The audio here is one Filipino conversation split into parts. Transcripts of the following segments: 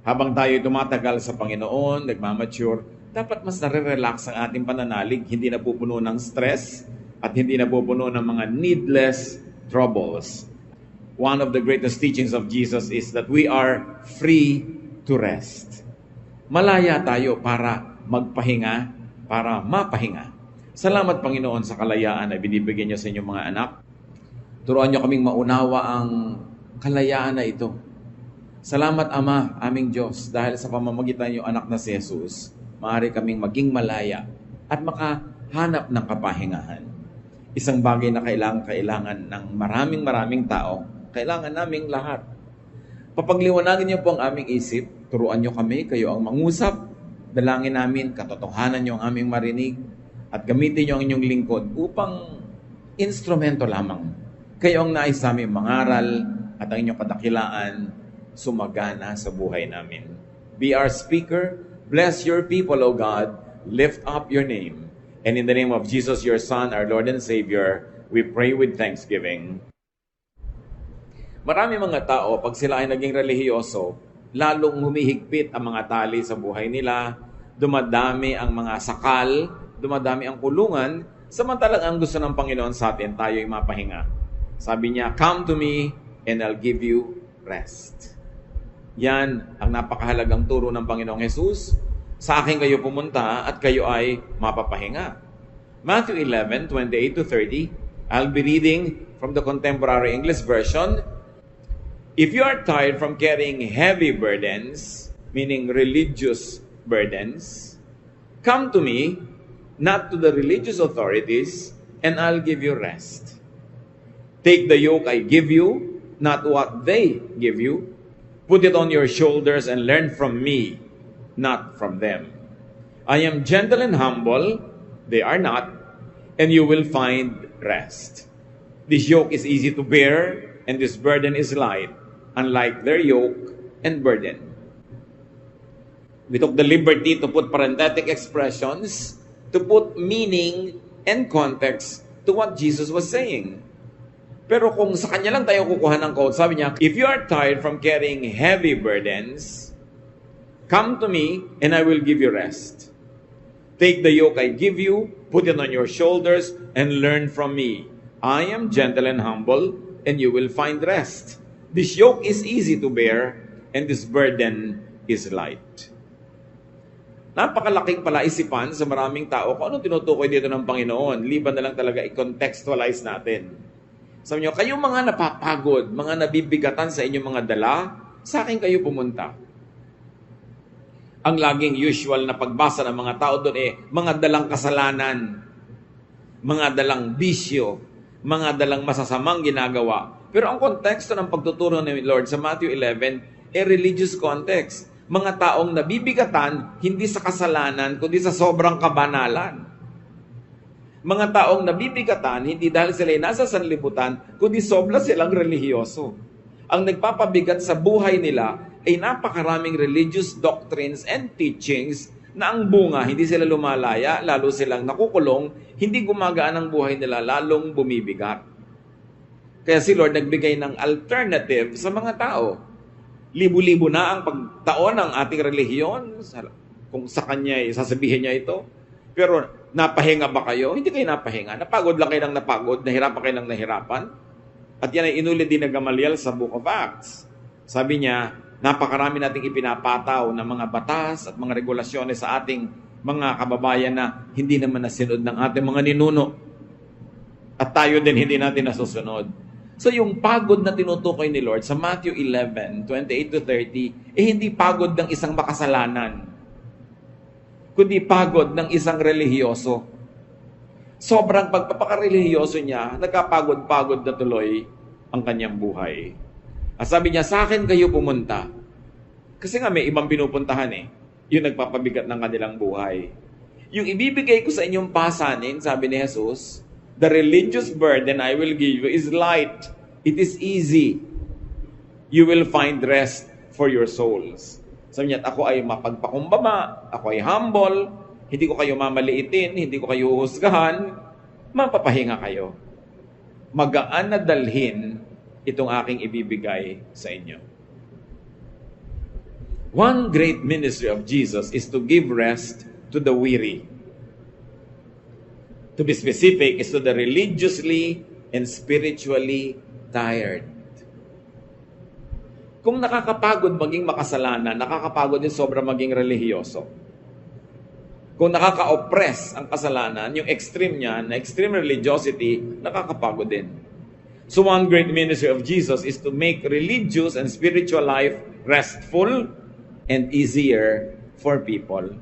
Habang tayo tumatagal sa Panginoon, nagmamature, dapat mas nare-relax ang ating pananalig, hindi napupuno ng stress at hindi napupuno ng mga needless troubles. One of the greatest teachings of Jesus is that we are free to rest. Malaya tayo para magpahinga, para mapahinga. Salamat Panginoon sa kalayaan na binibigyan niyo sa inyong mga anak. Turuan niyo kaming maunawa ang kalayaan na ito. Salamat Ama, aming Diyos, dahil sa pamamagitan ng anak na si Jesus, maaari kaming maging malaya at makahanap ng kapahingahan. Isang bagay na kailangan ng maraming tao, kailangan naming lahat. Papagliwanagin niyo po ang aming isip, turuan niyo kami, kayo ang mangusap, dalangin namin, katotohanan niyo ang aming marinig, at gamitin niyo ang inyong lingkod upang instrumento lamang. Kayo ang nais namin mangaral at ang inyong kadakilaan sumagana sa buhay namin. Be our speaker, bless your people, O God, lift up your name. And in the name of Jesus, your Son, our Lord and Savior, we pray with thanksgiving. Marami mga tao, pag sila ay naging relihiyoso, lalong humihigpit ang mga tali sa buhay nila, dumadami ang mga sakal, dumadami ang kulungan, samantalang ang gusto ng Panginoon sa atin, tayo ay mapahinga. Sabi niya, come to me and I'll give you rest. Yan ang napakahalagang turo ng Panginoong Jesus. Sa akin kayo pumunta at kayo ay mapapahinga. Matthew 11:28-30. I'll be reading from the Contemporary English Version. If you are tired from carrying heavy burdens, meaning religious burdens, come to me, not to the religious authorities, and I'll give you rest. Take the yoke I give you, not what they give you. Put it on your shoulders and learn from me, not from them. I am gentle and humble, they are not, and you will find rest. This yoke is easy to bear, and this burden is light, unlike their yoke and burden. We took the liberty to put parenthetic expressions to put meaning and context to what Jesus was saying. Pero kung sa kanya lang tayo kukuha ng quote, sabi niya, if you are tired from carrying heavy burdens, come to me and I will give you rest. Take the yoke I give you, put it on your shoulders, and learn from me. I am gentle and humble, and you will find rest. This yoke is easy to bear, and this burden is light. Napakalaking palaisipan sa maraming tao kung anong tinutukoy dito ng Panginoon. Liban na lang talaga i-contextualize natin. Sabi niyo, kayong mga napapagod, mga nabibigatan sa inyong mga dala, sa akin kayo pumunta. Ang laging usual na pagbasa ng mga tao doon mga dalang kasalanan, mga dalang bisyo, mga dalang masasamang ginagawa. Pero ang konteksto ng pagtuturo ni Lord sa Matthew 11, religious context. Mga taong nabibigatan, hindi sa kasalanan, kundi sa sobrang kabanalan. Mga taong nabibigatan, hindi dahil sila nasa sanlibutan, kundi sobra silang relihiyoso. Ang nagpapabigat sa buhay nila ay napakaraming religious doctrines and teachings na ang bunga, hindi sila lumalaya, lalo silang nakukulong, hindi gumagaan ang buhay nila, lalong bumibigat. Kaya si Lord nagbigay ng alternative sa mga tao. Libu-libo na ang pagtaon ng ating relihiyon, kung sa kanya sasabihin niya ito. Pero napahinga ba kayo? Hindi kayo napahinga. Napagod lang kayo ng napagod, nahirapan kayo ng nahirapan. At yan ay inulit din ng Gamaliel sa Book of Acts. Sabi niya, napakarami nating ipinapataw ng mga batas at mga regulasyones sa ating mga kababayan na hindi naman nasunod ng ating mga ninuno. At tayo din hindi natin nasusunod. So yung pagod na tinutukoy ni Lord sa Matthew 11:28-30, hindi pagod ng isang makasalanan, kundi pagod ng isang relihiyoso. Sobrang pagpapakarelihiyoso niya, nagkapagod-pagod na tuloy ang kanyang buhay. At sabi niya, sa akin kayo pumunta. Kasi nga may ibang pinupuntahan yung nagpapabigat ng kanilang buhay. Yung ibibigay ko sa inyong pasanin, sabi ni Jesus, the religious burden I will give you is light. It is easy. You will find rest for your souls. Sabi niya, ako ay mapagpakumbaba, ako ay humble, hindi ko kayo mamaliitin, hindi ko kayo uhusgahan, mapapahinga kayo. Magaan na dalhin itong aking ibibigay sa inyo. One great ministry of Jesus is to give rest to the weary. To be specific, is to the religiously and spiritually tired. Kung nakakapagod maging makasalanan, nakakapagod din sobra maging relihiyoso. Kung nakaka-oppress ang kasalanan, yung extreme niya, na extreme religiosity, nakakapagod din. So one great ministry of Jesus is to make religious and spiritual life restful and easier for people.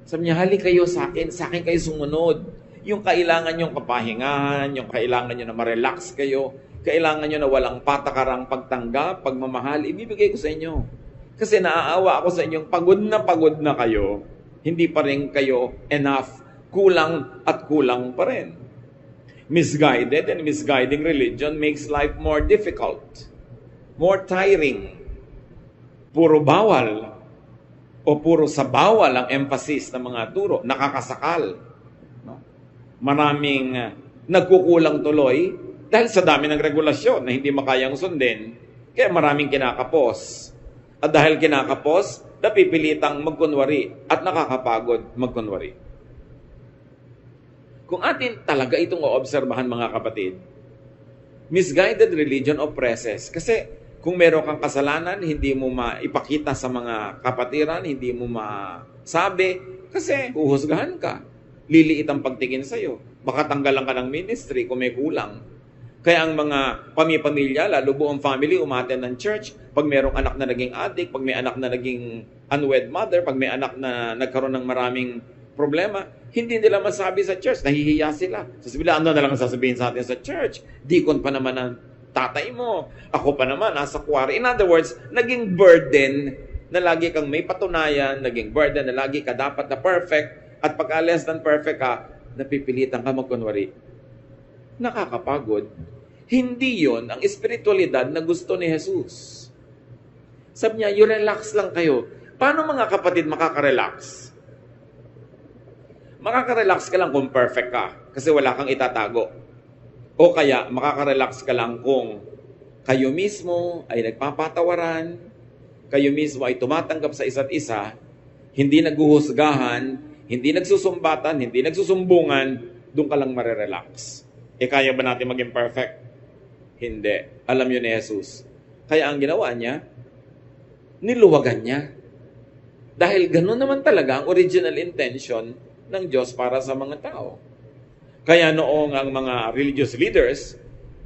Sabi niya, hali kayo sa akin kayo sumunod. Yung kailangan yung kapahingahan, yung kailangan nyo na ma-relax kayo, kailangan nyo na walang patakarang pagtanggap, pagmamahal, ibibigay ko sa inyo. Kasi naaawa ako sa inyong pagod na kayo, hindi pa rin kayo enough, kulang at kulang pa rin. Misguided and misguiding religion makes life more difficult, more tiring. Puro bawal o puro sa bawal ang emphasis ng mga turo, nakakasakal. No? Maraming nagkukulang tuloy dahil sa dami ng regulasyon na hindi makayang sundin, kaya maraming kinakapos. At dahil kinakapos, napipilitang magkunwari at nakakapagod magkunwari. Kung atin talaga itong oobserbahan mga kapatid, misguided religion oppresses. Kasi kung meron kang kasalanan, hindi mo maipakita sa mga kapatiran, hindi mo masabi, kasi huhusgahan ka. Liliit ang pagtingin sa'yo. Baka tanggalan ka ng ministry kung may kulang. Kaya ang mga pamilya, lalo buong family, umaten ng church. Pag merong anak na naging addict, pag may anak na naging unwed mother, pag may anak na nagkaroon ng maraming problema, hindi nila masabi sa church. Nahihiya sila. Sasabihin, ano na lang sasabihin sa atin sa church? Deacon pa naman ang tatay mo. Ako pa naman, nasa kuwari. In other words, naging burden na lagi kang may patunayan, naging burden na lagi ka dapat na perfect, at pagka less than perfect ka, napipilitan ka magkunwari. Nakakapagod. Hindi yon ang espiritualidad na gusto ni Jesus. Sabi niya, you relax lang kayo. Paano mga kapatid makaka-relax? Makaka-relax ka lang kung perfect ka kasi wala kang itatago. O kaya, makaka-relax ka lang kung kayo mismo ay nagpapatawaran, kayo mismo ay tumatanggap sa isa't isa, hindi naghuhusgahan, hindi nagsusumbatan, hindi nagsusumbungan, doon ka lang marerelax. Kaya ba natin maging perfect? Hindi. Alam yun ni Jesus. Kaya ang ginawa niya, niluwagan niya. Dahil gano'n naman talaga ang original intention ng Diyos para sa mga tao. Kaya noong ang mga religious leaders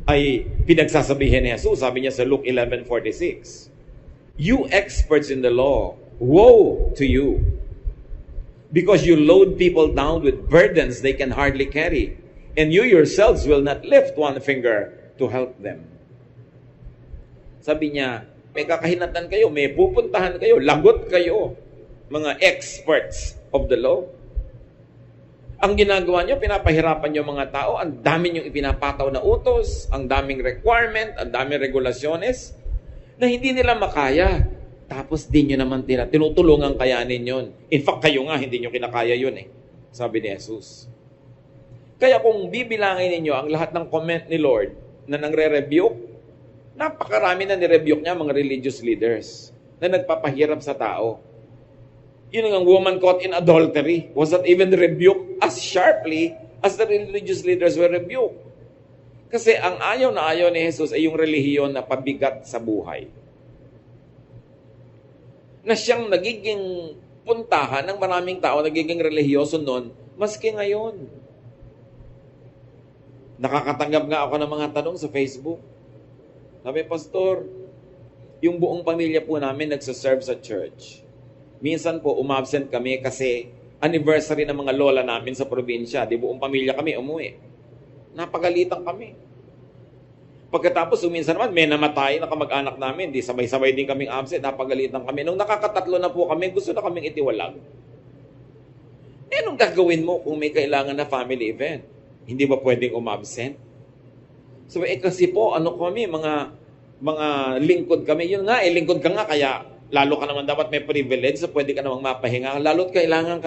ay pinagsasabihin ni Jesus, sabi niya sa Luke 11:46, "You experts in the law, woe to you, because you load people down with burdens they can hardly carry, and you yourselves will not lift one finger to help them." Sabi niya, may kakahinatan kayo, may pupuntahan kayo, lagot kayo, mga experts of the law. Ang ginagawa niyo, pinapahirapan niyo mga tao, ang dami niyong ipinapataw na utos, ang daming requirement, ang daming regulasyones, na hindi nila makaya. Tapos di nyo naman tinutulungan kayanin yun. In fact, kayo nga, hindi nyo kinakaya yun sabi ni Jesus. Kaya kung bibilangin ninyo ang lahat ng comment ni Lord na nangre-rebuke, napakarami na ni-rebuke niya mga religious leaders na nagpapahirap sa tao. Yun ang woman caught in adultery was not even rebuked as sharply as the religious leaders were rebuked. Kasi ang ayaw na ayaw ni Jesus ay yung relihiyon na pabigat sa buhay. Na siyang nagiging puntahan ng maraming tao, nagiging relihiyoso noon, maski ngayon. Nakakatanggap nga ako ng mga tanong sa Facebook. Sabi, Pastor, yung buong pamilya po namin nagsaserve sa church. Minsan po, umabsent kami kasi anniversary ng mga lola namin sa probinsya. Di buong pamilya kami umuwi. Napagalitan kami. Pagkatapos, minsan naman, may namatay na kamag-anak namin. Di sabay-sabay din kaming absent. Napagalitan kami. Nung nakakatatlo na po kami, gusto na kaming itiwalag. Anong gagawin mo kung may kailangan na family event? Hindi ba pwedeng umabsent? So, kasi po, kami, mga lingkod kami. Yun nga, lingkod ka nga, kaya lalo ka naman dapat may privilege, so pwede ka namang mapahinga. Lalo't kailangan.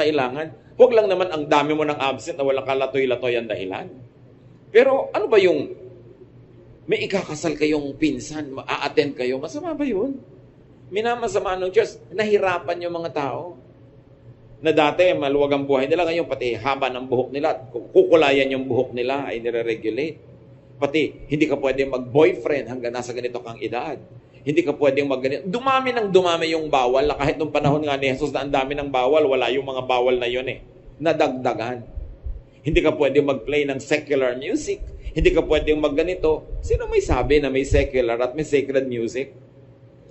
Huwag lang naman ang dami mo ng absent na walang kalatoy-latoy ang dahilan. Pero ano ba yung may ikakasal kayong pinsan, a-attend kayo, masama ba yun? Minamasama ng church, nahirapan yung mga tao. Na dati, maluwag ang buhay nila, ngayon pati haba ng buhok nila, kukulayan yung buhok nila ay nire-regulate. Pati, hindi ka pwede mag-boyfriend hanggang nasa ganito kang edad. Hindi ka pwedeng mag-ganito. Dumami ng dumami yung bawal, na kahit nung panahon nga ni Jesus na ang dami ng bawal, wala yung mga bawal na yun eh. Nadagdagan. Hindi ka pwedeng mag-play ng secular music. Hindi ka pwedeng mag-ganito. Sino may sabi na may secular at may sacred music?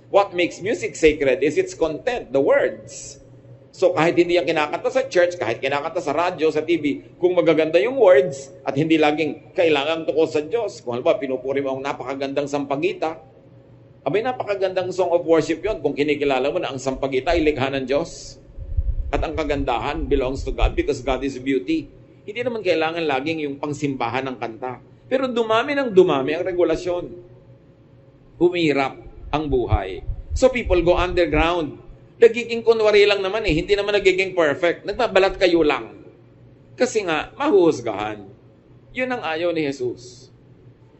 What makes music sacred is its content, the words. So kahit hindi yan kinakanta sa church, kahit kinakanta sa radyo, sa TV, kung magaganda yung words at hindi laging kailangan tukol sa Diyos, kung halimbawa pinupuri mo ang napakagandang sampagita, abay napakagandang song of worship yon kung kinikilala mo na ang sampagita ay likha ng Diyos. At ang kagandahan belongs to God because God is beauty. Hindi naman kailangan laging yung pangsimbahan ng kanta. Pero dumami ng dumami ang regulasyon. Humihirap ang buhay. So people go underground. Nagiging kunwari lang naman eh. Hindi naman nagiging perfect. Nagbabalat kayo lang. Kasi nga, mahuhusgahan. Yun ang ayaw ni Jesus.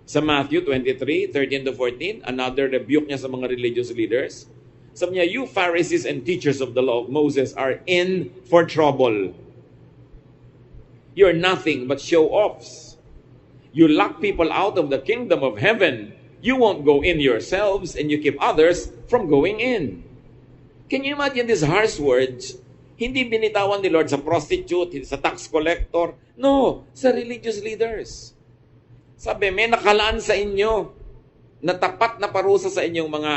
Sa Matthew 23:13-14, another rebuke niya sa mga religious leaders. Sabi niya, you Pharisees and teachers of the law of Moses are in for trouble. You're nothing but show-offs. You lock people out of the kingdom of heaven. You won't go in yourselves and you keep others from going in. Can you imagine these harsh words? Hindi binitawan ni Lord sa prostitute, sa tax collector. No, sa religious leaders. Sabi, may nakalaan sa inyo na tapat na parusa sa inyong mga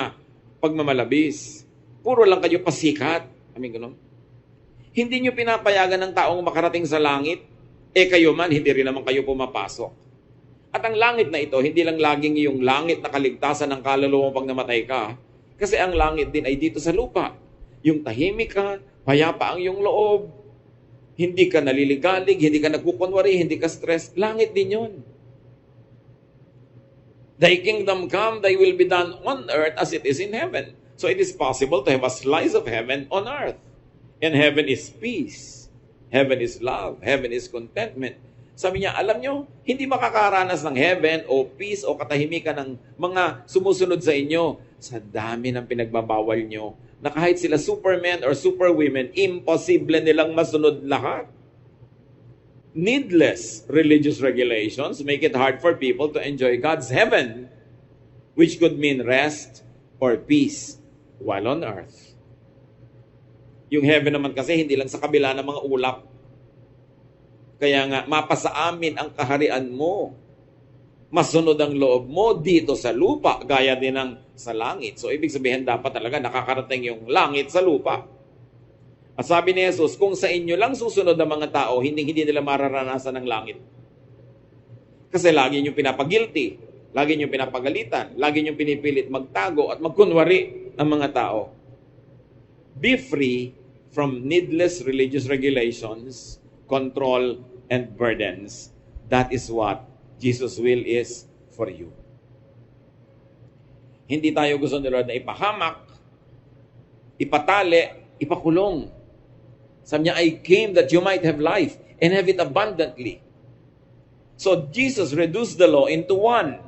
pagmamalabis. Puro lang kayo pasikat. Ganun. Hindi nyo pinapayagan ng taong makarating sa langit. Kayo man, hindi rin naman kayo pumapasok. At ang langit na ito, hindi lang laging yung langit na kaligtasan ng kaluluwa pag namatay ka. Kasi ang langit din ay dito sa lupa. Yung tahimik ka, payapa ang iyong loob. Hindi ka naliligalig, hindi ka nagkukunwari, hindi ka stress. Langit din yun. Thy kingdom come, thy will be done on earth as it is in heaven. So it is possible to have a slice of heaven on earth. And heaven is peace. Heaven is love. Heaven is contentment. Sabi niya, alam nyo, hindi makakaranas ng heaven o peace o katahimikan ng mga sumusunod sa inyo sa dami ng pinagbabawal nyo na kahit sila supermen or superwomen, imposible nilang masunod lahat. Needless religious regulations make it hard for people to enjoy God's heaven, which could mean rest or peace while on earth. Yung heaven naman kasi hindi lang sa kabila ng mga ulap. Kaya nga, mapasa amin ang kaharian mo. Masunod ang loob mo dito sa lupa, gaya din ng sa langit. So, ibig sabihin, dapat talaga nakakarating yung langit sa lupa. At sabi ni Jesus, kung sa inyo lang susunod ang mga tao, hindi nila mararanasan ng langit. Kasi lagi nyo pinapagilty, lagi nyo pinapagalitan, lagi nyo pinipilit magtago at magkunwari ang mga tao. Be free from needless religious regulations, control, and burdens. That is what Jesus' will is for you. Hindi tayo gusto ni Lord na ipahamak, ipatali, ipakulong. Sabi niya, I came that you might have life and have it abundantly. So Jesus reduced the law into one,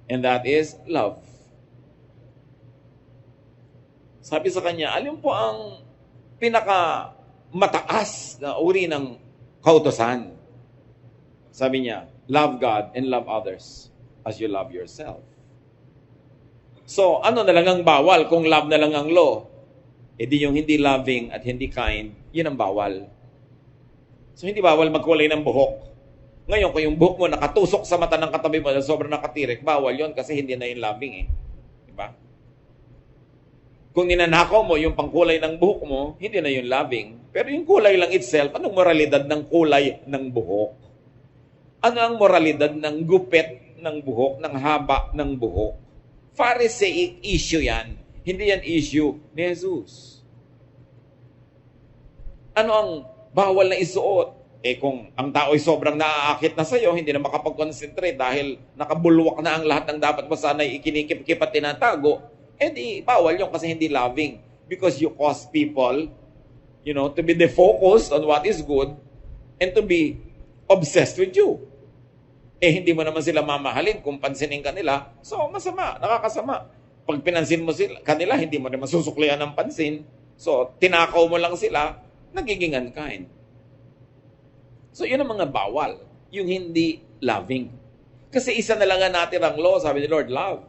and that is love. Sabi sa kanya, alin po ang pinakamataas na uri ng kautusan? Sabi niya, love God and love others as you love yourself. So, ano na lang ang bawal kung love na lang ang law? Di yung hindi loving at hindi kind, yun ang bawal. So, hindi bawal magkulay ng buhok. Ngayon, kung yung buhok mo nakatusok sa mata ng katabi mo na sobrang nakatirik, bawal yun kasi hindi na yung loving eh. Diba? Kung ninanakaw mo yung pangkulay ng buhok mo, hindi na yung loving. Pero yung kulay lang itself, anong moralidad ng kulay ng buhok? Ano ang moralidad ng gupit ng buhok, ng haba ng buhok? Pharisaic issue yan. Hindi yan issue ni Jesus. Ano ang bawal na isuot? Kung ang tao ay sobrang naaakit na sa'yo, hindi na makapag-concentrate dahil nakabulwak na ang lahat ng dapat mo sana ikinikip-kip at tinatago, di bawal yun kasi hindi loving. Because you cause people, to be defocused on what is good and to be obsessed with you. Hindi mo naman sila mamahalin kung pansinin ka nila. So, masama, nakakasama. Pag pinansin mo sila, kanila, hindi mo rin masusuklian ng pansin. So, tinakaw mo lang sila, nagiging unkind. So, yun ang mga bawal. Yung hindi loving. Kasi isa na lang nga natin ang law, sabi ni Lord, love.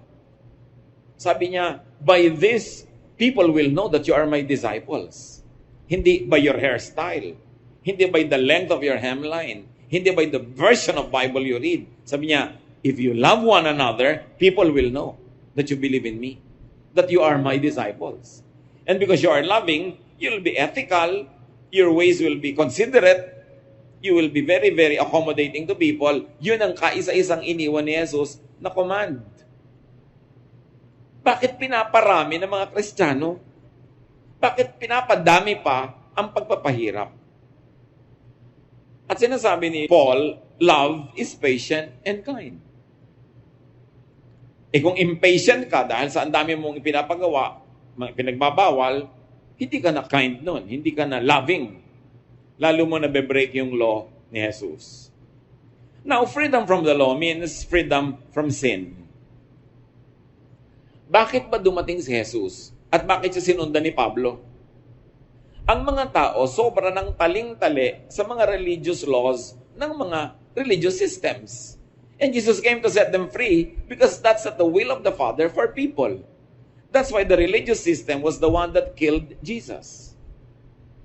Sabi niya, by this, people will know that you are my disciples. Hindi by your hairstyle. Hindi by the length of your hemline. Hindi by the version of Bible you read. Sabi niya, if you love one another, people will know that you believe in me. That you are my disciples. And because you are loving, you'll be ethical. Your ways will be considerate. You will be very, very accommodating to people. Yun ang kaisa-isang iniwan ni Jesus na command. Bakit pinaparami ng mga Kristiyano? Bakit pinapadami pa ang pagpapahirap? At sinasabi ni Paul, love is patient and kind. Kung impatient ka dahil sa ang dami mong pinapagawa, pinagbabawal, hindi ka na kind nun, hindi ka na loving. Lalo mo na be-break yung law ni Jesus. Now, freedom from the law means freedom from sin. Bakit ba dumating si Jesus? At bakit siya sinundan ni Pablo? Ang mga tao sobra ng taling-tali sa mga religious laws ng mga religious systems. And Jesus came to set them free because that's at the will of the Father for people. That's why the religious system was the one that killed Jesus.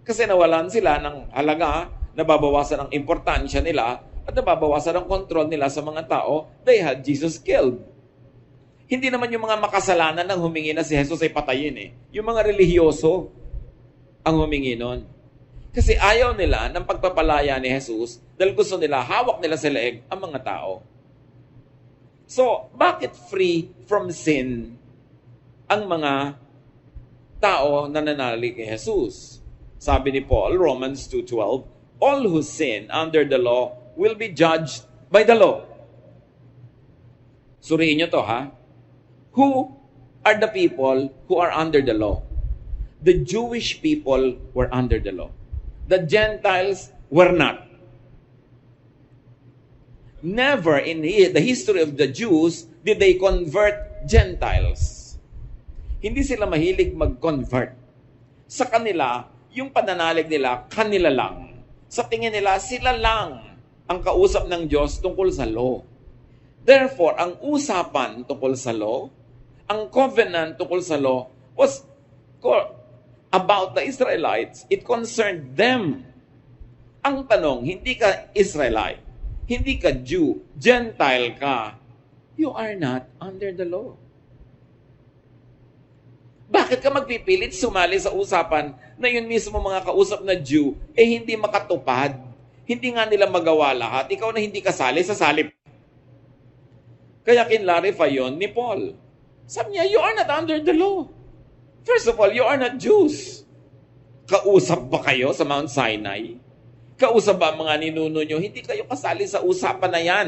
Kasi nawalan sila ng halaga, nababawasan ang importansya nila, at nababawasan ang control nila sa mga tao, they had Jesus killed. Hindi naman yung mga makasalanan nang humingi na si Jesus ay patayin eh. Yung mga relihiyoso ang humingi nun. Kasi ayaw nila ng pagpapalaya ni Jesus dahil gusto nila, hawak nila sa leeg ang mga tao. So, bakit free from sin ang mga tao na nananalig kay Jesus? Sabi ni Paul, Romans 2:12, all who sin under the law will be judged by the law. Suriin nyo to, ha? Who are the people who are under the law? The Jewish people were under the law. The Gentiles were not. Never in the history of the Jews did they convert Gentiles. Hindi sila mahilig mag-convert. Sa kanila, yung pananalig nila, kanila lang. Sa tingin nila, sila lang ang kausap ng Diyos tungkol sa law. Therefore, ang usapan tungkol sa law, ang covenant tungkol sa law, was about the Israelites. It concerned them. Ang tanong, hindi ka Israelite, hindi ka Jew, Gentile ka, you are not under the law. Bakit ka magpipilit sumali sa usapan na yun mismo mga kausap na Jew, hindi makatupad? Hindi nga nila magawa lahat. Ikaw na hindi kasali, sasali. Kaya kinlarify yun ni Paul. Sabi niya, you are not under the law. First of all, you are not Jews. Kausap ba kayo sa Mount Sinai? Kausap ba mga ninuno nyo? Hindi kayo kasali sa usapan na yan.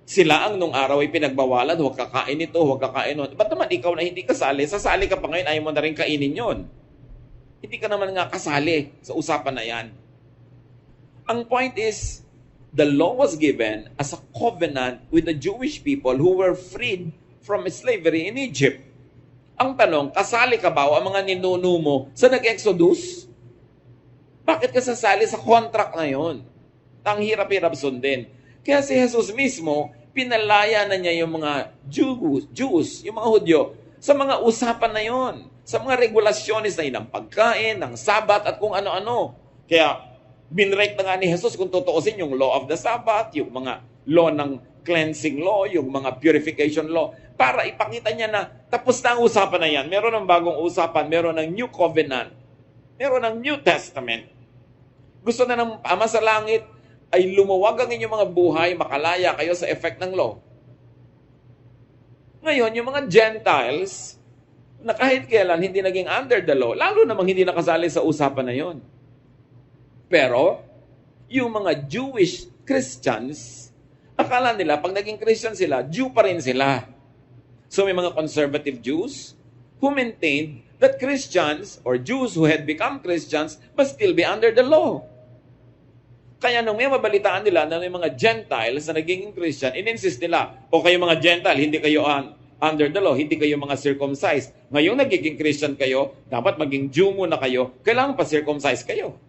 Sila ang nung araw ay pinagbawalan, huwag kakain ito, huwag kakain ito. Ba't naman ikaw na hindi kasali? Sasali ka pa ngayon, ayaw mo na rin kainin yon. Hindi ka naman nga kasali sa usapan na yan. Ang point is, the law was given as a covenant with the Jewish people who were freed from slavery in Egypt. Ang tanong, kasali ka ba o ang mga ninuno mo sa nag-Exodus? Bakit ka sasali sa contract na yon? Ang hirap-hirap sundin. Kaya si Jesus mismo, pinalaya na niya yung mga Jews, yung mga Hudyo, sa mga usapan na yon, sa mga regulasyones na yun, ng pagkain, ng Sabat, at kung ano-ano. Kaya, binrake na nga ni Jesus kung tutuusin yung law of the Sabbath, yung mga law ng cleansing law, yung mga purification law, para ipakita niya na tapos na ang usapan na yan. Meron ng bagong usapan, meron ng New Covenant, meron ng New Testament. Gusto na ng Ama sa Langit ay lumuwag ang inyong mga buhay, makalaya kayo sa effect ng law. Ngayon, yung mga Gentiles, na kahit kailan hindi naging under the law, lalo namang hindi nakasali sa usapan na yon. Pero, yung mga Jewish Christians, akala nila, pag naging Christian sila, Jew pa rin sila. So may mga conservative Jews who maintained that Christians or Jews who had become Christians must still be under the law. Kaya nung may mabalitaan nila na may mga Gentiles na naging Christian, in-insist nila, o kayo mga Gentile, hindi kayo under the law. Hindi kayo mga circumcised. Ngayong nagiging Christian kayo, dapat maging Jew muna kayo. Kailangan pa circumcise kayo.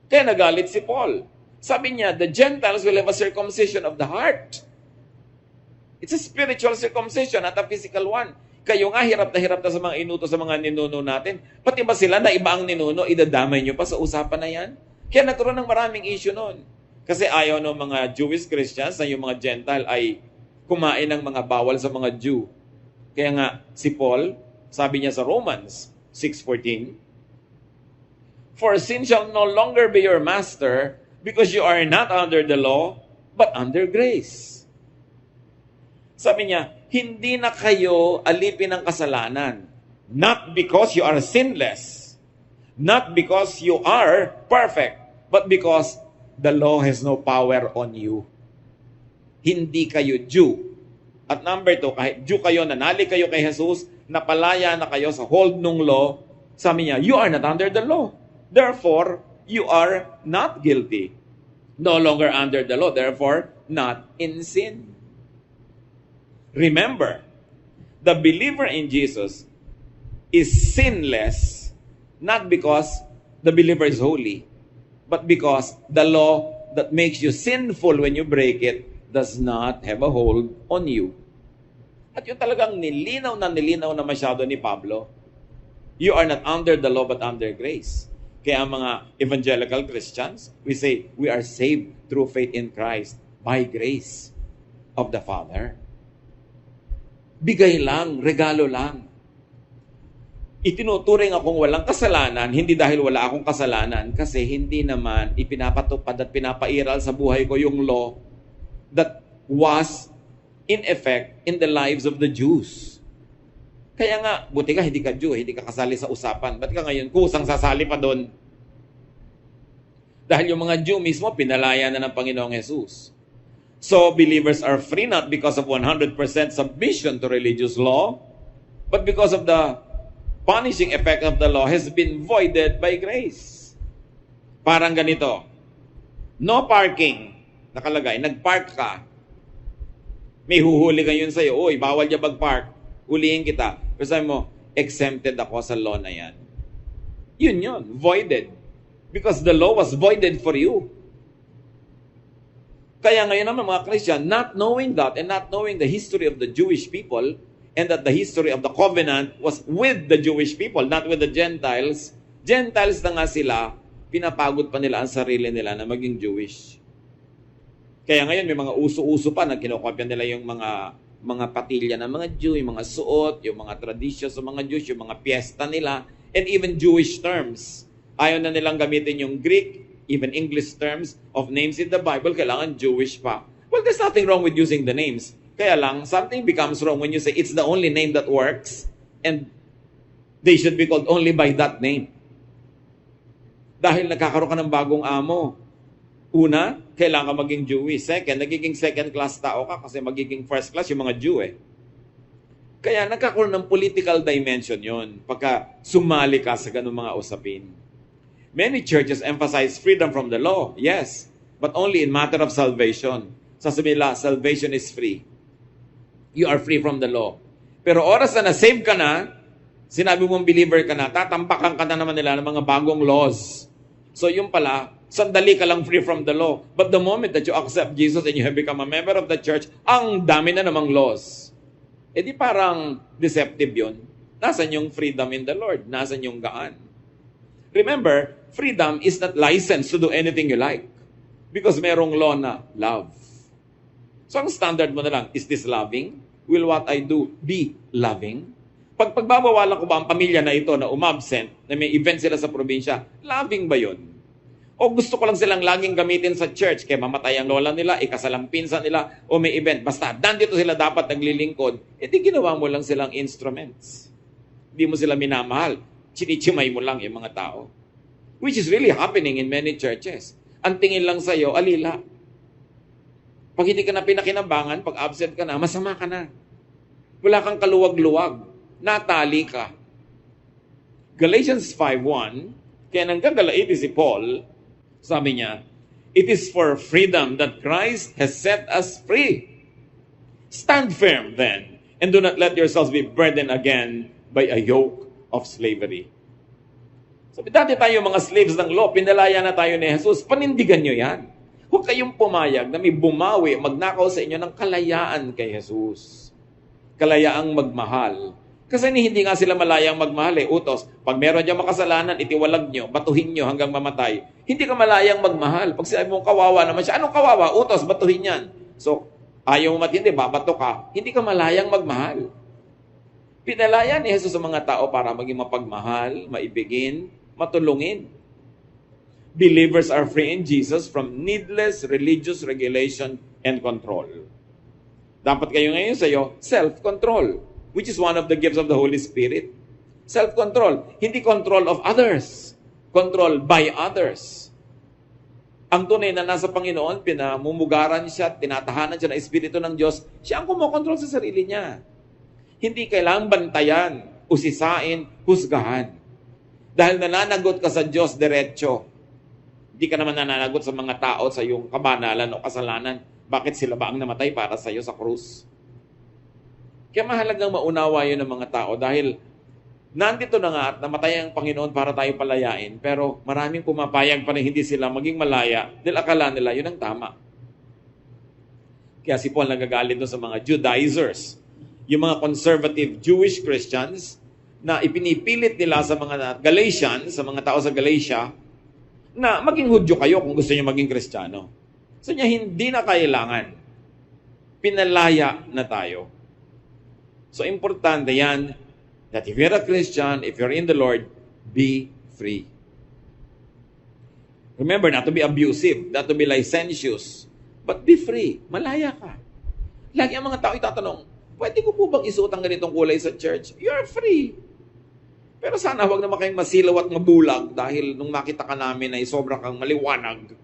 Kaya nagalit si Paul. Sabi niya, the Gentiles will have a circumcision of the heart. It's a spiritual circumcision, not a physical one. Kayo nga, hirap na sa mga inuto sa mga ninuno natin. Pati ba sila na iba ang ninuno, idadamay nyo pa sa usapan na yan? Kaya nagkaroon ng maraming issue noon. Kasi ayaw ng mga Jewish Christians na yung mga Gentile ay kumain ng mga bawal sa mga Jew. Kaya nga, si Paul, sabi niya sa Romans 6:14, for sin shall no longer be your master, because you are not under the law, but under grace. Sabi niya, hindi na kayo alipin ng kasalanan. Not because you are sinless. Not because you are perfect. But because the law has no power on you. Hindi kayo Jew. At number 2, kahit Jew kayo, nanali kayo kay Jesus, napalaya na kayo sa hold nung law, sabi niya, you are not under the law. Therefore, you are not guilty. No longer under the law. Therefore, not in sin. Remember, the believer in Jesus is sinless, not because the believer is holy, but because the law that makes you sinful when you break it does not have a hold on you. At yun talagang nilinaw na masyado ni Pablo. You are not under the law but under grace. Kaya ang mga evangelical Christians, we say, we are saved through faith in Christ by grace of the Father. Bigay lang, regalo lang. Itinuturing akong walang kasalanan, hindi dahil wala akong kasalanan, kasi hindi naman ipinapatupad at pinapairal sa buhay ko yung law that was in effect in the lives of the Jews. Kaya nga, buti ka, hindi ka Jew, hindi ka kasali sa usapan. Ba't ka ngayon kusang sasali pa doon? Dahil yung mga Jew mismo, pinalaya na ng Panginoong Jesus. So, believers are free not because of 100% submission to religious law, but because of the punishing effect of the law has been voided by grace. Parang ganito, no parking, nakalagay, nagpark ka, may huhuli ngayon sa'yo, uy, bawal niya mag-park, hulihin kita. Pero sabi mo, exempted ako sa law na yan. Yun, voided. Because the law was voided for you. Kaya ngayon naman mga Christian, not knowing that and not knowing the history of the Jewish people and that the history of the covenant was with the Jewish people, not with the Gentiles. Gentiles na nga sila, pinapagod pa nila ang sarili nila na maging Jewish. Kaya ngayon may mga uso-uso pa na kinokopya nila yung mga patilya ng mga Jew, yung mga suot, yung mga tradisyon sa mga Jews, yung mga piyesta nila, and even Jewish terms. Ayaw na nilang gamitin yung Greek, even English terms of names in the Bible, kailangan Jewish pa. Well, there's nothing wrong with using the names. Kaya lang, something becomes wrong when you say it's the only name that works and they should be called only by that name. Dahil nagkakaroon ka ng bagong amo. Una, kailangan ka maging Jewish. Second, nagiging second class tao ka kasi magiging first class yung mga Jew eh. Kaya nagkakaroon ng political dimension yon pagka sumali ka sa ganung mga usapin. Many churches emphasize freedom from the law, yes, but only in matter of salvation. Sasabihin nila, salvation is free. You are free from the law. Pero oras na na-save ka na, sinabi mong believer ka na, tatampakan ka na naman nila ng mga bagong laws. So yung pala, sandali ka lang free from the law. But the moment that you accept Jesus and you have become a member of the church, ang dami na namang laws. E di parang deceptive yun. Nasaan yung freedom in the Lord? Nasaan yung gaan? Remember, freedom is not licensed to do anything you like. Because merong law na love. So ang standard mo na lang, is this loving? Will what I do be loving? Pag pagbabawalan ko ba ang pamilya na ito na umabsent, na may event sila sa probinsya, loving ba yun? O gusto ko lang silang laging gamitin sa church, kaya mamatay ang lola nila, ikasal ang pinsan nila, o may event. Basta, nandito sila dapat naglilingkod, di ginawa mo lang silang instruments. Hindi mo sila minamahal. Chinichimay mo lang yung mga tao. Which is really happening in many churches. Ang tingin lang sa'yo, alila. Pag hindi ka na pinakinabangan, pag absent ka na, masama ka na. Wala kang kaluwag-luwag. Natali ka. Galatians 5:1, kaya nanggagalaiti si Paul, sabi niya, it is for freedom that Christ has set us free. Stand firm then, And do not let yourselves be burdened again by a yoke of slavery. Sabi, dati tayo mga slaves ng law, pinalaya na tayo ni Jesus. Panindigan nyo yan. Huwag kayong pumayag na may bumawi, magnakaw sa inyo ng kalayaan kay Jesus. Kalayaang magmahal. Kasi hindi nga sila malayang magmahal utos. Pag meron diyang makasalanan, itiwalag nyo, batuhin nyo hanggang mamatay. Hindi ka malayang magmahal. Pag sinabi mong kawawa naman siya, anong kawawa? Utos, batuhin yan. So, ayaw mo matindi, babato ka. Hindi ka malayang magmahal. Pinalaya ni Jesus sa mga tao para maging mapagmahal, maibigin, matulungin. Believers are free in Jesus from needless religious regulation and control. Dapat kayo ngayon sa'yo, self-control, which is one of the gifts of the Holy Spirit. Self-control, hindi control of others, control by others. Ang tunay na nasa Panginoon, pinamumugaran siya, tinatahanan siya ng Espiritu ng Diyos, siya ang kumokontrol sa sarili niya. Hindi kailangang bantayan, usisain, husgahan. Dahil nananagot ka sa Diyos diretso. Hindi ka naman nananagot sa mga tao sa iyong kabanalan o kasalanan. Bakit sila ba ang namatay para sa iyo sa krus? Kaya mahalagang maunawa yun ng mga tao dahil nandito na nga at namatay ang Panginoon para tayo palayain, pero maraming pumapayag pa rin hindi sila maging malaya dahil akala nila yun ang tama. Kaya si Paul nagagalit doon sa mga Judaizers, yung mga conservative Jewish Christians na ipinipilit nila sa mga Galatians, sa mga tao sa Galatia, na maging Hudyo kayo kung gusto niyo maging Kristiyano. So niya, hindi na kailangan. Pinalaya na tayo. So importante yan, that if you're a Christian, if you're in the Lord, be free. Remember, not to be abusive, not to be licentious, but be free. Malaya ka. Lagi ang mga tao itatanong, pwede ko po bang isuot ang ganitong kulay sa church? You're free. Pero sana huwag naman kayong masilaw at mabulag dahil nung makita ka namin ay sobra kang maliwanag,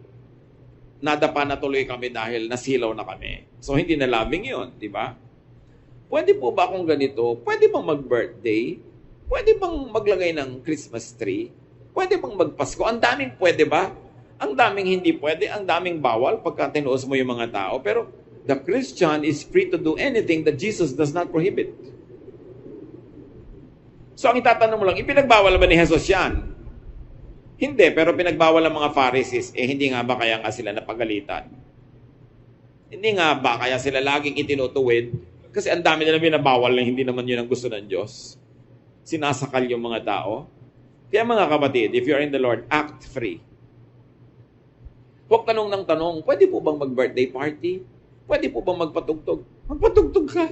nadapa na tuloy kami dahil nasilaw na kami. So hindi na loving yun, di ba? Pwede po ba akong ganito? Pwede bang mag-birthday? Pwede bang maglagay ng Christmas tree? Pwede bang magpasko? Ang daming pwede ba? Ang daming hindi pwede, ang daming bawal pagka tinuos mo yung mga tao. Pero the Christian is free to do anything that Jesus does not prohibit. So ang itatanong mo lang, ipinagbawal ba ni Jesus yan? Hindi, pero pinagbawal ng mga Pharisees, hindi nga ba kaya nga sila napagalitan? Hindi nga ba kaya sila laging itinutuwid? Kasi ang dami nila binabawal na hindi naman yun ang gusto ng Diyos. Sinasakal yung mga tao. Kaya mga kapatid, if you're in the Lord, act free. Huwag tanong ng tanong, pwede po bang mag-birthday party? Pwede po bang magpatugtog? Magpatugtog ka.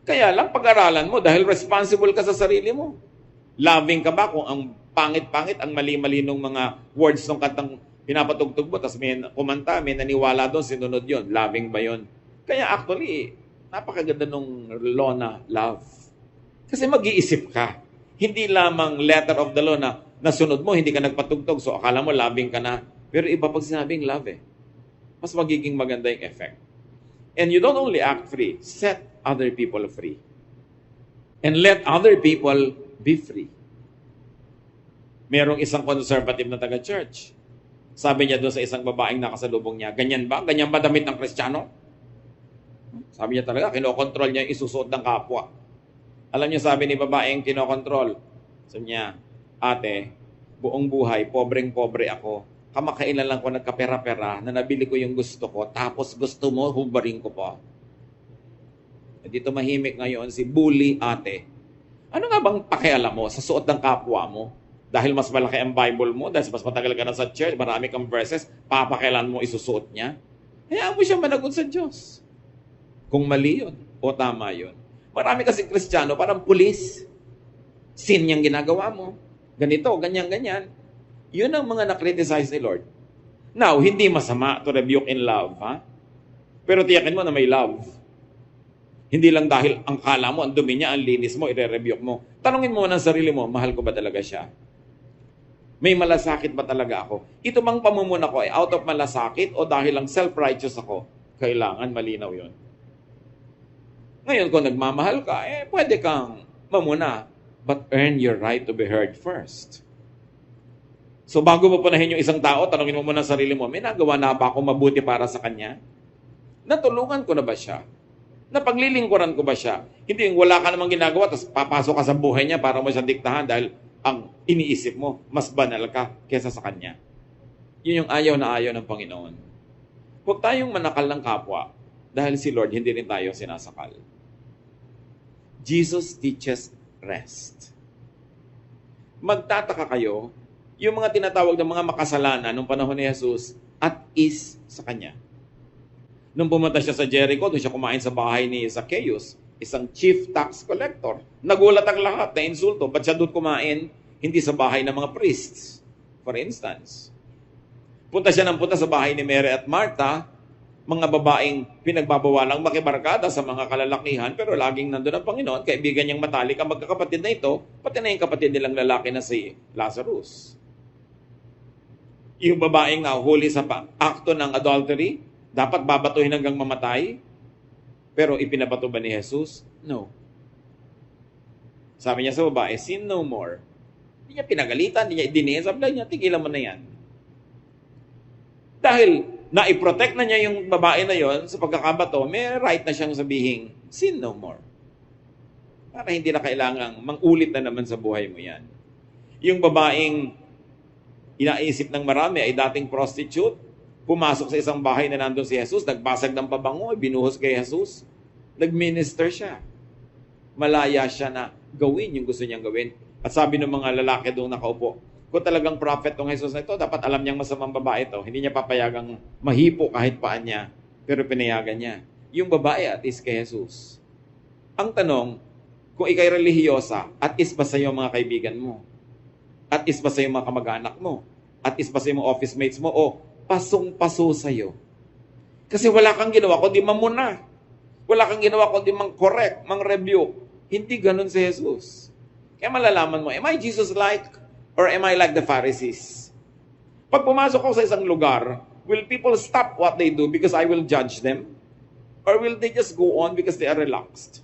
Kaya lang, pag-aralan mo dahil responsible ka sa sarili mo. Loving ka ba kung ang pangit-pangit, ang mali-mali ng mga words ng kantang pinapatugtog mo, tapos may kumanta, may naniwala doon, sinunod yon. Loving ba yon? Kaya actually, napakaganda nung law na love. Kasi mag-iisip ka. Hindi lamang letter of the law na nasunod mo, hindi ka nagpatugtog, so akala mo loving ka na. Pero iba pag sinabing love mas magiging maganda yung effect. And you don't only act free, set other people free. And let other people be free. Merong isang conservative na taga-church. Sabi niya doon sa isang babaeng nakasalubong niya, ganyan ba? Ganyan ba damit ng Kristiyano? Sabi niya talaga, kinokontrol niya yung isusuot ng kapwa. Alam niyo, sabi ni babaeng kinokontrol, sabi niya, ate, buong buhay, pobreng-pobre ako. Kamakailan lang ko nagkapera-pera na nabili ko yung gusto ko, tapos gusto mo, hubarin ko pa. Dito mahimik ngayon si bully ate. Ano nga bang pakialam mo sa suot ng kapwa mo? Dahil mas malaki ang Bible mo, dahil mas matagal ka na sa church, marami kang verses, papakialam mo isusuot niya? Hayaan mo siya managot sa Diyos. Kung mali yun o tama yun. Marami kasi Kristiyano, parang pulis. Sin niyang ginagawa mo. Ganito, ganyan-ganyan. Yun ang mga na-criticize ni Lord. Now, hindi masama to rebuke in love, ha? Pero tiyakin mo na may love. Hindi lang dahil ang kala mo, ang dumi niya, ang linis mo, i-rebuke mo. Tanungin mo ng sarili mo, mahal ko ba talaga siya? May malasakit ba talaga ako? Ito bang pamumuna ko ay out of malasakit o dahil lang self-righteous ako? Kailangan malinaw yon. Ngayon, kung nagmamahal ka, pwede kang mamuna. But earn your right to be heard first. So bago mo punahin yung isang tao, tanungin mo muna sarili mo, may nagawa na ba ako mabuti para sa kanya? Natulungan ko na ba siya? Napaglilingkuran ko ba siya? Hindi yung wala ka namang ginagawa, tapos papasok ka sa buhay niya para mo siya diktahan dahil ang iniisip mo, mas banal ka kesa sa kanya. Yun yung ayaw na ayaw ng Panginoon. Huwag tayong manakal ng kapwa dahil si Lord hindi rin tayo sinasakal. Jesus teaches rest. Magtataka kayo, yung mga tinatawag ng mga makasalanan nung panahon ni Jesus at is sa Kanya. Nung pumunta siya sa Jericho, doon siya kumain sa bahay ni Zacchaeus, isang chief tax collector. Nagulat ang lahat na insulto. Ba't siya doon kumain? Hindi sa bahay ng mga priests, for instance. Punta siya sa bahay ni Mary at Martha, mga babaeng pinagbabawalang makibarkada sa mga kalalakihan, pero laging nandun ang Panginoon, kaibigan niyang matalik ang magkakapatid na ito, pati na yung kapatid nilang lalaki na si Lazarus. Yung babaeng nahuli sa akto ng adultery, dapat babatuhin hanggang mamatay, pero ipinabato ba ni Jesus? No. Sabi niya sa babae, sin no more. Hindi niya pinagalitan, hindi niya idinihin, sabi niya, tigilan mo na yan. Dahil na-protect na niya yung babae na yon sa pagkakabato, may right na siyang sabihin, sin no more. Para hindi na kailangang mangulit na naman sa buhay mo yan. Yung babaeng inaisip ng marami ay dating prostitute, pumasok sa isang bahay na nandun si Jesus, nagbasag ng pabango, binuhos kay Jesus, nag-minister siya. Malaya siya na gawin yung gusto niyang gawin. At sabi ng mga lalaki doon nakaupo, kung talagang prophet tong Jesus na ito, dapat alam niyang masamang babae ito. Hindi niya papayagang mahipo kahit paan niya, pero pinayagan niya. Yung babae at is kay Jesus. Ang tanong, kung ikay relihiyosa, at is ba sa iyo mga kaibigan mo? At is ba sa iyo mga kamag-anak mo? At is ba sa iyo mga office mates mo? O pasong-paso sa iyo? Kasi wala kang ginawa kundi mamuna. Wala kang ginawa kundi mang-correct, mang-rebuke. Hindi ganun si Jesus. Kaya malalaman mo, am I Jesus-like or am I like the Pharisees? Pag pumasok ako sa isang lugar, will people stop what they do because I will judge them? Or will they just go on because they are relaxed?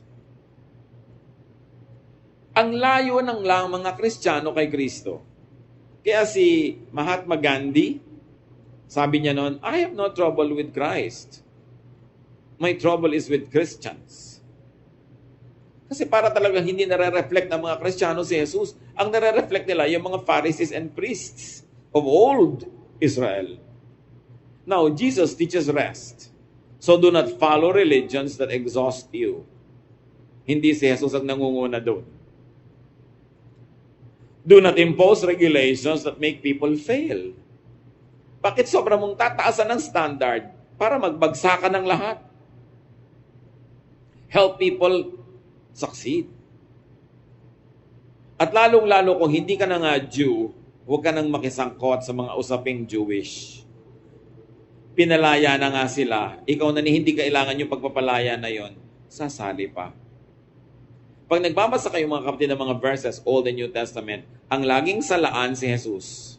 Ang layo ng mga Kristiyano kay Kristo. Kaya si Mahatma Gandhi, sabi niya noon, I have no trouble with Christ. My trouble is with Christians. Kasi para talagang hindi nare-reflect ng mga Kristiyano si Jesus, ang nare-reflect nila yung mga Pharisees and priests of old Israel. Now, Jesus teaches rest. So do not follow religions that exhaust you. Hindi si Jesus ang nangunguna doon. Do not impose regulations that make people fail. Bakit sobrang mong tataasan ng standard para magbagsakan ng lahat? Help people succeed. At lalong-lalo kung hindi ka na nga Jew, huwag ka nang makisangkot sa mga usaping Jewish. Pinalaya na nga sila. Ikaw na hindi kailangan yung pagpapalaya na yon, sasali pa. Pag nagbabasa kayo mga kapatid ng mga verses, Old and New Testament, ang laging salaan si Jesus.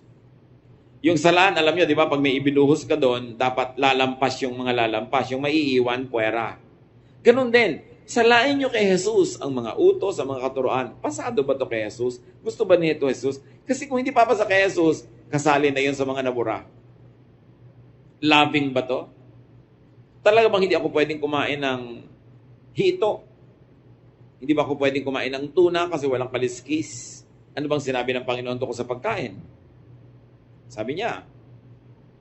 Yung salaan, alam nyo, di ba, pag may ibinuhos ka doon, dapat lalampas yung mga lalampas, yung maiiwan, puwera. Ganun din, salain nyo kay Jesus ang mga utos, ang mga katuruan. Pasado ba to kay Jesus? Gusto ba nito Jesus? Kasi kung hindi papasa kay Jesus, kasali na yun sa mga nabura. Labing ba to? Talaga bang hindi ako pwedeng kumain ng hito? Hindi ba ako pwedeng kumain ng tuna kasi walang kaliskis? Ano bang sinabi ng Panginoon tungkol sa pagkain? Sabi niya,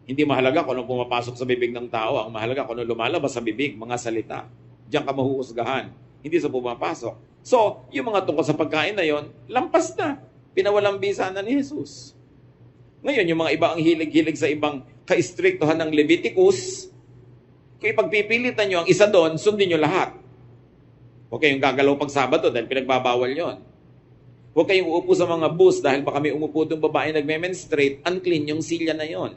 hindi mahalaga kung anong pumapasok sa bibig ng tao. Ang mahalaga kung anong lumalabas sa bibig, mga salita. Diyan ka mahuhusgahan. Hindi sa pumapasok. So, yung mga tungkol sa pagkain na yon, lampas na. Pinawalang bisa na ni Jesus. Ngayon, yung mga iba ang hilig-hilig sa ibang ka-istriktuhan ng Leviticus, kung ipagpipilitan nyo ang isa doon, sundin nyo lahat. Huwag kayong gagalaw pag Sabado dahil pinagbabawal yon. Huwag kayong uupo sa mga bus dahil baka may umupo itong babae nagme-menstruate, unclean yung silya na yon.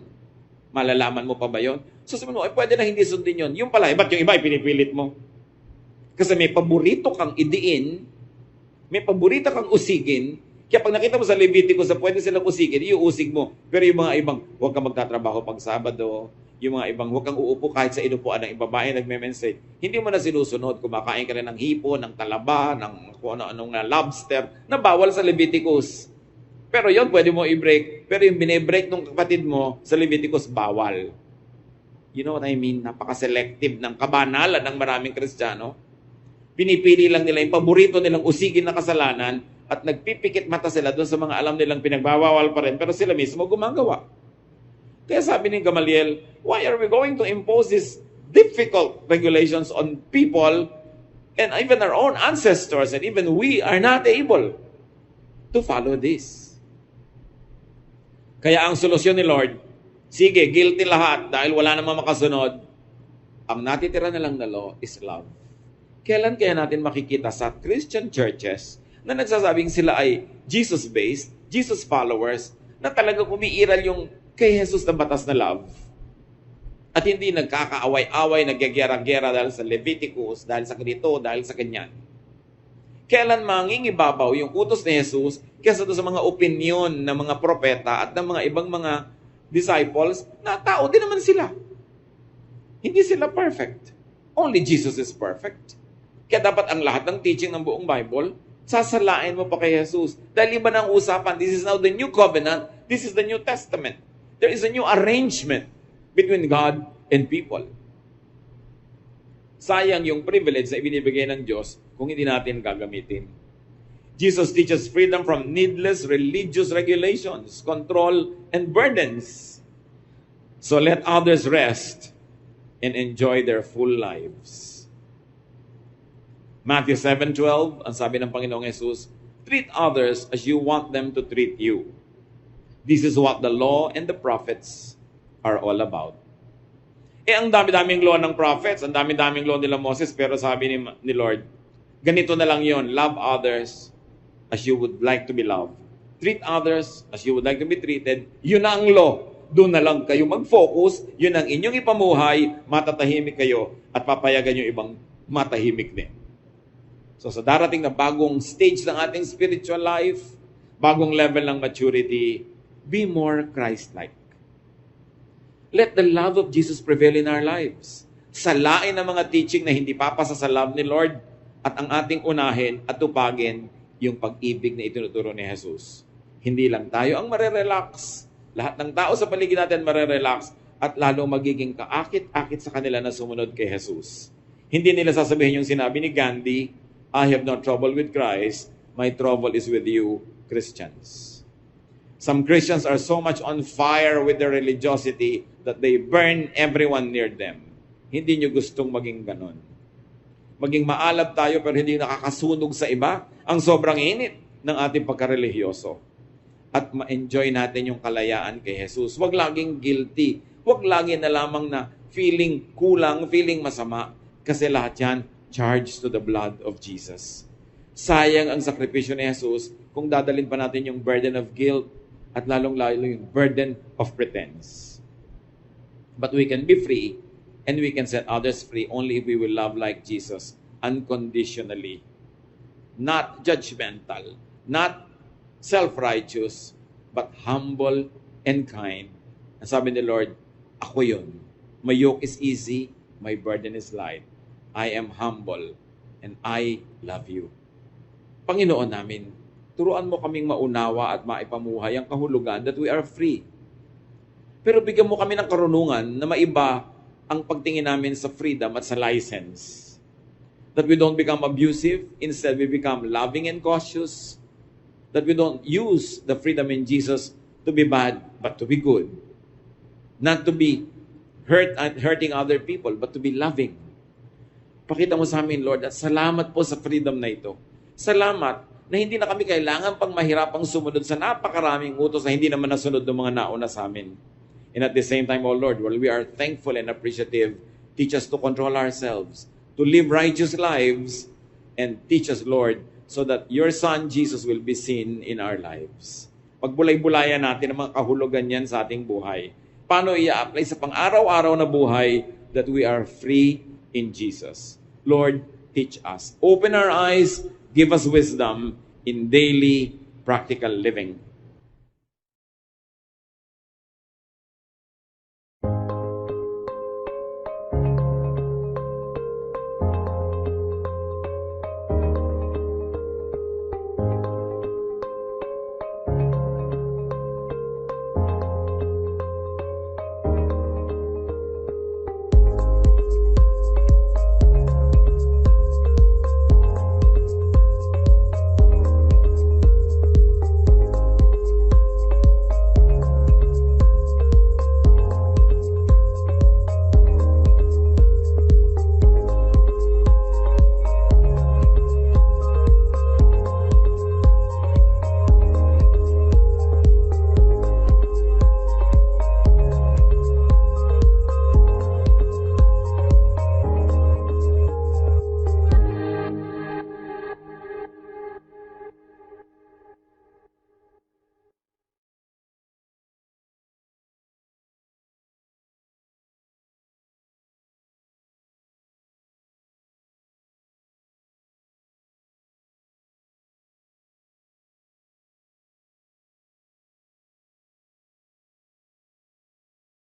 Malalaman mo pa ba yon? So sabi mo, pwede na hindi sundin yon. Yung pala, ba't yung iba pinipilit mo? Kasi may paborito kang idiin, may paborito kang usigin, kaya pag nakita mo sa Leviticus na pwede silang usigin, iuusig mo. Pero yung mga ibang, huwag kang magtatrabaho pag Sabado, yung mga ibang, huwag kang uupo kahit sa inupuan ng babae nagme-menstruate. Hindi mo na sinusunod. Kumakain ka rin ng hipo, ng talaba, ng kung ano-anong lobster, na bawal sa Leviticus. Pero yon pwede mo i-break. Pero yung bine-break ng kapatid mo sa Leviticus, bawal. You know what I mean? Napaka-selective ng kabanalan ng maraming Kristiyano. Pinipili lang nila yung paborito nilang usigin na kasalanan at nagpipikit mata sila doon sa mga alam nilang pinagbabawal pa rin pero sila mismo gumagawa. Kaya sabi ni Gamaliel, why are we going to impose these difficult regulations on people and even our own ancestors and even we are not able to follow this? Kaya ang solusyon ni Lord, sige, guilty lahat dahil wala namang makasunod. Ang natitira na lang na law is love. Kailan kaya natin makikita sa Christian churches na nagsasabing sila ay Jesus-based, Jesus followers, na talaga umiiral yung kay Jesus na batas na love? At hindi nagkakaaway-away, nagyagyara-gyara dahil sa Leviticus, dahil sa ganito, dahil sa ganyan. Kailan mangingibabaw yung utos ni Jesus kaysa doon sa mga opinion ng mga propeta at ng mga ibang mga disciples na tao din naman sila. Hindi sila perfect. Only Jesus is perfect. Kaya dapat ang lahat ng teaching ng buong Bible, sasalain mo pa kay Jesus. Dahil iba ng usapan, this is now the new covenant, this is the New Testament. There is a new arrangement between God and people. Sayang yung privilege na ibinibigay ng Diyos kung hindi natin gagamitin. Jesus teaches freedom from needless religious regulations, control, and burdens. So let others rest and enjoy their full lives. Matthew 7:12, ang sabi ng Panginoong Jesus, treat others as you want them to treat you. This is what the law and the prophets are all about. Ang dami-daming law ng prophets, ang dami-daming law nila Moses, pero sabi ni Lord, ganito na lang yon, love others as you would like to be loved. Treat others as you would like to be treated. Yun na ang law. Doon na lang kayo mag-focus, yun ang inyong ipamuhay, matatahimik kayo, at papayagan yung ibang matahimik din. So sa darating na bagong stage ng ating spiritual life, bagong level ng maturity, be more Christ-like. Let the love of Jesus prevail in our lives. Salain ang mga teaching na hindi papasa sa love ni Lord at ang ating unahin at tupagin yung pag-ibig na itinuturo ni Jesus. Hindi lang tayo ang marerelax. Lahat ng tao sa paligid natin marerelax at lalo magiging kaakit-akit sa kanila na sumunod kay Jesus. Hindi nila sasabihin yung sinabi ni Gandhi, I have no trouble with Christ, my trouble is with you, Christians. Some Christians are so much on fire with their religiosity that they burn everyone near them. Hindi nyo gustong maging ganon. Maging maalab tayo pero hindi nakakasunog sa iba. Ang sobrang init ng ating pagkarelihiyoso. At ma-enjoy natin yung kalayaan kay Jesus. Huwag laging guilty. Huwag lagi na lamang na feeling kulang, feeling masama. Kasi lahat yan, charged to the blood of Jesus. Sayang ang sakripisyo ni Jesus kung dadalhin pa natin yung burden of guilt at lalong-lalo yung burden of pretense. But we can be free and we can set others free only if we will love like Jesus unconditionally. Not judgmental, not self-righteous, but humble and kind. Ang sabi ni Lord, ako yun. My yoke is easy, my burden is light. I am humble and I love you. Panginoon namin, turuan mo kaming maunawa at maipamuhay ang kahulugan that we are free. Pero bigyan mo kami ng karunungan na maiba ang pagtingin namin sa freedom at sa license. That we don't become abusive, instead we become loving and cautious. That we don't use the freedom in Jesus to be bad, but to be good. Not to be hurting other people, but to be loving. Pakita mo sa amin, Lord, at salamat po sa freedom na ito. Salamat na hindi na kami kailangan pang mahirapang sumunod sa napakaraming utos na hindi naman nasunod ng mga nauna sa amin. And at the same time, O Lord, while we are thankful and appreciative, teach us to control ourselves, to live righteous lives, and teach us, Lord, so that your Son, Jesus, will be seen in our lives. Pagbulay-bulayan natin ang mga kahulugan yan sa ating buhay. Paano i-apply sa pang-araw-araw na buhay that we are free in Jesus. Lord, teach us. Open our eyes, give us wisdom in daily practical living.